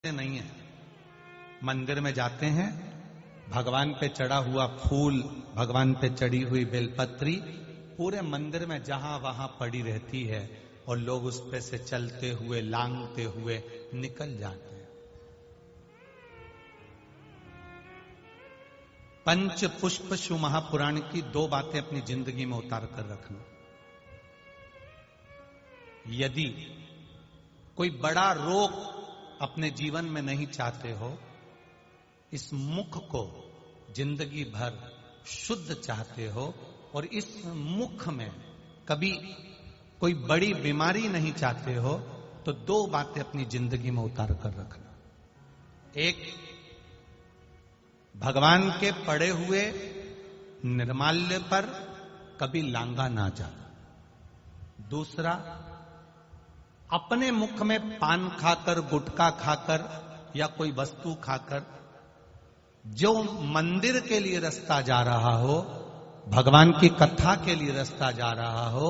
नहीं है। मंदिर में जाते हैं, भगवान पे चढ़ा हुआ फूल, भगवान पे चढ़ी हुई बेलपत्री पूरे मंदिर में जहां वहां पड़ी रहती है और लोग उस पे से चलते हुए लांघते हुए निकल जाते हैं। पंच पुष्प शिव महापुराण की दो बातें अपनी जिंदगी में उतार कर रखना। यदि कोई बड़ा रोग अपने जीवन में नहीं चाहते हो, इस मुख को जिंदगी भर शुद्ध चाहते हो और इस मुख में कभी कोई बड़ी बीमारी नहीं चाहते हो, तो दो बातें अपनी जिंदगी में उतार कर रखना। एक, भगवान के पड़े हुए निर्माल्य पर कभी लांगा ना जा। दूसरा, अपने मुख में पान खाकर, गुटखा खाकर या कोई वस्तु खाकर जो मंदिर के लिए रास्ता जा रहा हो, भगवान की कथा के लिए रास्ता जा रहा हो,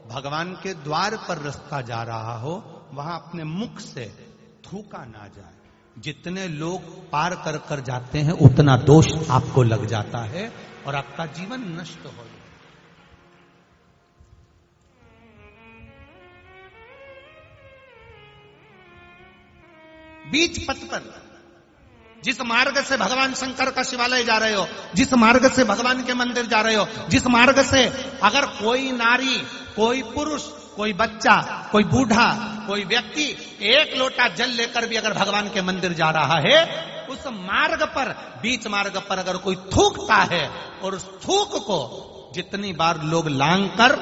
भगवान के द्वार पर रास्ता जा रहा हो, वहां अपने मुख से थूका ना जाए। जितने लोग पार कर कर जाते हैं उतना दोष आपको लग जाता है और आपका जीवन नष्ट हो जाता है। बीच पथ पर, जिस मार्ग से भगवान शंकर का शिवालय जा रहे हो, जिस मार्ग से भगवान के मंदिर जा रहे हो, जिस मार्ग से अगर कोई नारी, कोई पुरुष, कोई बच्चा, कोई बूढ़ा, कोई व्यक्ति एक लोटा जल लेकर भी अगर भगवान के मंदिर जा रहा है, उस मार्ग पर, बीच मार्ग पर अगर कोई थूकता है और उस थूक को जितनी बार लोग लांग कर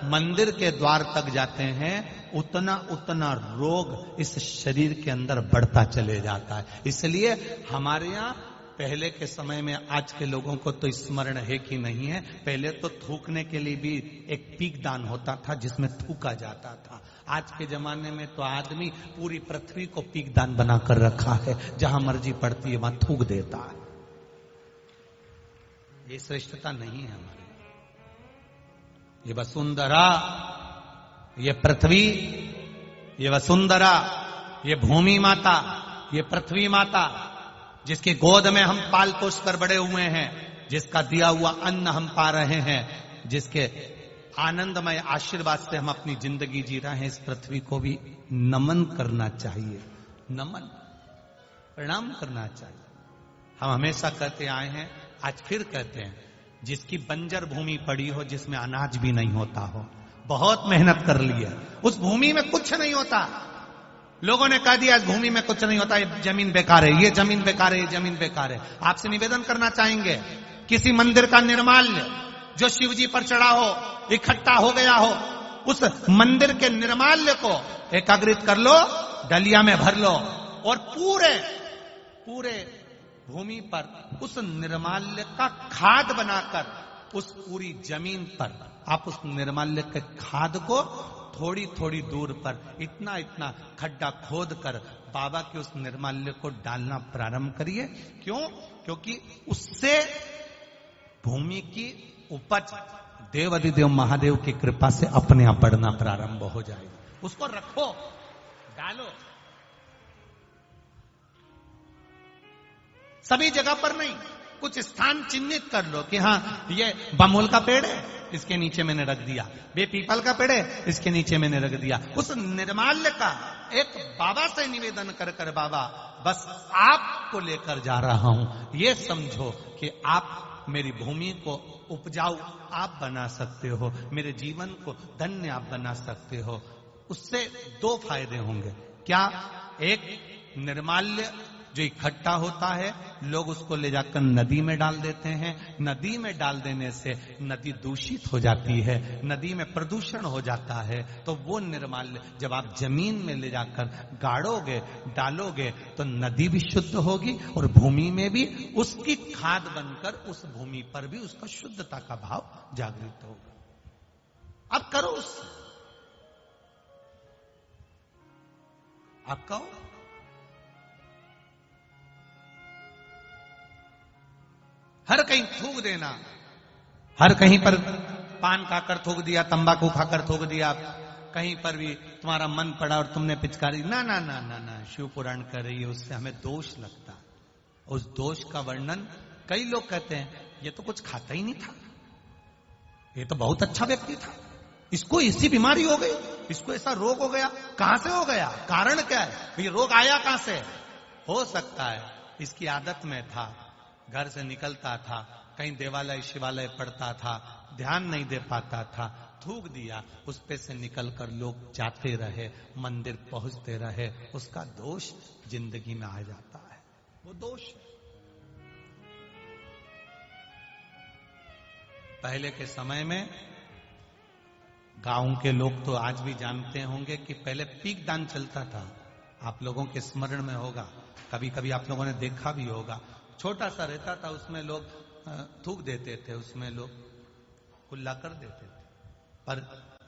मंदिर के द्वार तक जाते हैं, उतना उतना रोग इस शरीर के अंदर बढ़ता चले जाता है। इसलिए हमारे यहाँ पहले के समय में, आज के लोगों को तो स्मरण है कि नहीं है, पहले तो थूकने के लिए भी एक पीकदान होता था जिसमें थूका जाता था। आज के जमाने में तो आदमी पूरी पृथ्वी को पीकदान बनाकर रखा है, जहां मर्जी पड़ती है वहां थूक देता है। ये श्रेष्ठता नहीं है हमारी। ये वसुंधरा, ये पृथ्वी, ये वसुंधरा, ये भूमि माता, ये पृथ्वी माता, जिसकी गोद में हम पाल पोष कर बड़े हुए हैं, जिसका दिया हुआ अन्न हम पा रहे हैं, जिसके आनंदमय आशीर्वाद से हम अपनी जिंदगी जी रहे हैं, इस पृथ्वी को भी नमन करना चाहिए। नमन, प्रणाम करना चाहिए। हम हमेशा कहते आए हैं, आज फिर कहते हैं, जिसकी बंजर भूमि पड़ी हो, जिसमें अनाज भी नहीं होता हो, बहुत मेहनत कर ली है, उस भूमि में कुछ नहीं होता, लोगों ने कह दिया इस भूमि में कुछ नहीं होता, ये जमीन बेकार है, ये जमीन बेकार है, ये जमीन बेकार है। आपसे निवेदन करना चाहेंगे, किसी मंदिर का निर्माल्य जो शिव जी पर चढ़ा हो, इकट्ठा हो गया हो, उस मंदिर के निर्माल्य को एकाग्रित कर लो, डलिया में भर लो और पूरे भूमि पर उस निर्माल्य का खाद बनाकर, उस पूरी जमीन पर आप उस निर्माल्य के खाद को थोड़ी थोड़ी दूर पर इतना इतना खड्डा खोद कर बाबा के उस निर्माल्य को डालना प्रारंभ करिए। क्यों? क्योंकि उससे भूमि की उपज देवाधिदेव महादेव की कृपा से अपने आप बढ़ना प्रारंभ हो जाएगी। उसको रखो, डालो, सभी जगह पर नहीं, कुछ स्थान चिन्हित कर लो कि हाँ, ये बमोल का पेड़ है, इसके नीचे मैंने रख दिया, ये पीपल का पेड़ है, इसके नीचे मैंने रख दिया। उस निर्माल्य का एक बाबा से निवेदन कर कर, बाबा बस आपको लेकर जा रहा हूं, ये समझो कि आप मेरी भूमि को उपजाऊ आप बना सकते हो, मेरे जीवन को धन्य आप बना सकते हो। उससे दो फायदे होंगे। क्या? एक, निर्माल्य जो इकट्ठा होता है, लोग उसको ले जाकर नदी में डाल देते हैं, नदी में डाल देने से नदी दूषित हो जाती है, नदी में प्रदूषण हो जाता है। तो वो निर्माल्य जब आप जमीन में ले जाकर गाड़ोगे, डालोगे, तो नदी भी शुद्ध होगी और भूमि में भी उसकी खाद बनकर उस भूमि पर भी उसका शुद्धता का भाव जागृत होगा। अब करो उससे, आप कहो, हर कहीं थूक देना, हर कहीं पर पान खाकर थूक दिया, तंबाकू खाकर थूक दिया, कहीं पर भी तुम्हारा मन पड़ा और तुमने पिचकारी, ना ना ना ना ना, शिव पुराण कर रही है, उससे हमें दोष लगता। उस दोष का वर्णन कई लोग कहते हैं ये तो कुछ खाता ही नहीं था, ये तो बहुत अच्छा व्यक्ति था, इसको ऐसी बीमारी हो गई, इसको ऐसा रोग हो गया, कहां से हो गया, कारण क्या है, ये रोग आया कहां से? हो सकता है इसकी आदत में था, घर से निकलता था, कहीं देवालय शिवालय पढ़ता था, ध्यान नहीं दे पाता था, थूक दिया, उस पे से निकलकर लोग जाते रहे, मंदिर पहुंचते रहे, उसका दोष जिंदगी में आ जाता है, वो दोष है। पहले के समय में गांव के लोग तो आज भी जानते होंगे कि पहले पीक दान चलता था, आप लोगों के स्मरण में होगा, कभी कभी आप लोगों ने देखा भी होगा, छोटा सा रहता था, उसमें लोग थूक देते थे, उसमें लोग कुल्ला कर देते थे, पर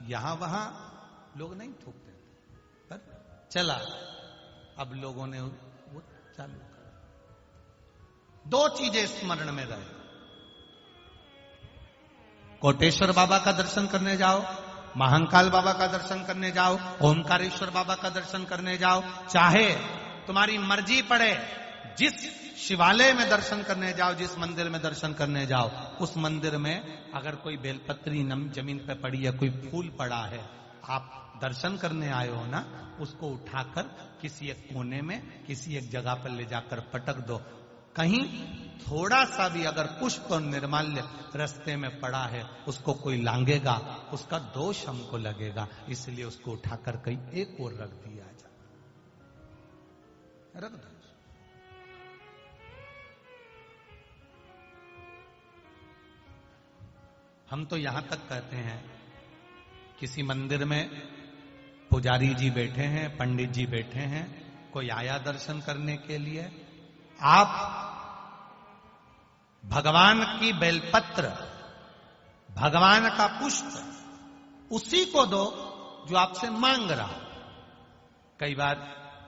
यहां वहां लोग नहीं थूकते थे, पर चला, अब लोगों ने वो चालू कर। दो चीजें स्मरण में रहे, कोटेश्वर बाबा का दर्शन करने जाओ, महाकाल बाबा का दर्शन करने जाओ, ओमकारेश्वर बाबा का दर्शन करने जाओ, चाहे तुम्हारी मर्जी पड़े, जिस शिवालय में दर्शन करने जाओ, जिस मंदिर में दर्शन करने जाओ, उस मंदिर में अगर कोई बेलपत्री जमीन पे पड़ी है, कोई फूल पड़ा है, आप दर्शन करने आए हो ना, उसको उठाकर किसी एक कोने में, किसी एक जगह पर ले जाकर पटक दो। कहीं थोड़ा सा भी अगर पुष्प और निर्माल्य रास्ते में पड़ा है, उसको कोई लांगेगा, उसका दोष हमको लगेगा, इसलिए उसको उठाकर कहीं एक और रख दिया जाए, रख दो। हम तो यहां तक कहते हैं, किसी मंदिर में पुजारी जी बैठे हैं, पंडित जी बैठे हैं, कोई आया दर्शन करने के लिए, आप भगवान की बेलपत्र, भगवान का पुष्प उसी को दो जो आपसे मांग रहा। कई बार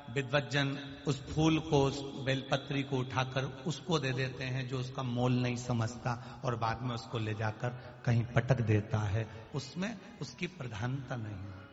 विद्वज्जन उस फूल को, उस बेलपत्री को उठाकर उसको दे देते हैं जो उसका मोल नहीं समझता, और बाद में उसको ले जाकर कहीं पटक देता है, उसमें उसकी प्रधानता नहीं है।